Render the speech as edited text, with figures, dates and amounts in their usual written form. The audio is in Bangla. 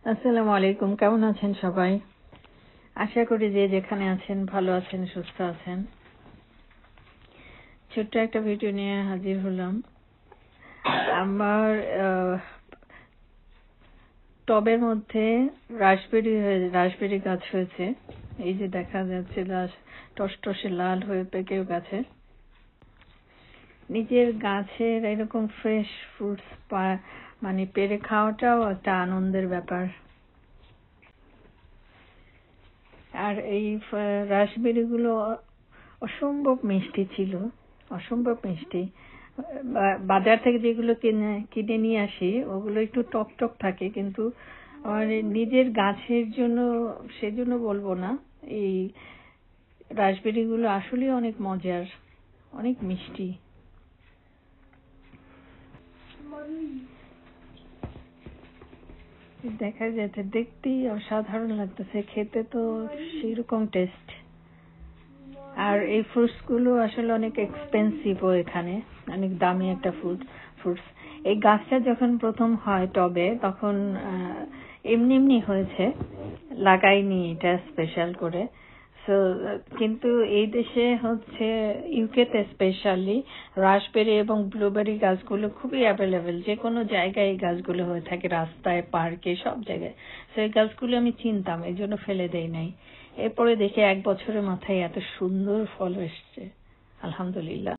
আসসালামু আলাইকুম, কেমন আছেন সবাই? আশা করি যে যেখানে আছেন ভালো আছেন, সুস্থ আছেন। ছোট্ট একটা ভিডিও নিয়ে হাজির হলাম। আমার টবের মধ্যে রাসবেরি গাছ হয়েছে। এই যে দেখা যাচ্ছে টসটসে লাল হয়ে পেকেও গেছে। নিজের গাছের এরকম ফ্রেশ ফ্রুটস মানে পেরে খাওয়াটাও একটা আনন্দের ব্যাপার। আর এই রাসবেরি গুলো অসম্ভব মিষ্টি ছিল, অসম্ভব মিষ্টি। বাজার থেকে যেগুলো কিনে নিয়ে আসি ওগুলো একটু টক টক থাকে, কিন্তু নিজের গাছের জন্য সেজন্য বলবো না। এই রাসবেরি গুলো আসলে অনেক মজার, অনেক মিষ্টি। দেখা যাচ্ছে দেখতেই অসাধারণ লাগতেছে, খেতে তো সেরকম টেস্ট। আর এই ফ্রুটস গুলো আসলে অনেক এক্সপেন্সিভও, এখানে অনেক দামি একটা ফ্রুটস। এই গাছটা যখন প্রথম হয় টবে তখন এমনি এমনি হয়েছে, লাগাইনি এটা স্পেশাল করে। কিন্তু এই দেশে হচ্ছে ইউকেতে স্পেশালি রাসবেরি এবং ব্লুবেরি গাছগুলো খুবই অ্যাভেলেবেল। যে কোনো জায়গায় এই গাছগুলো হয়ে থাকে, রাস্তায়, পার্কে, সব জায়গায়। এই গাছগুলো আমি চিনতাম, এই জন্য ফেলে দেই নাই। এরপরে দেখে 1 বছরের মাথায় এত সুন্দর ফল এসছে, আলহামদুলিল্লাহ।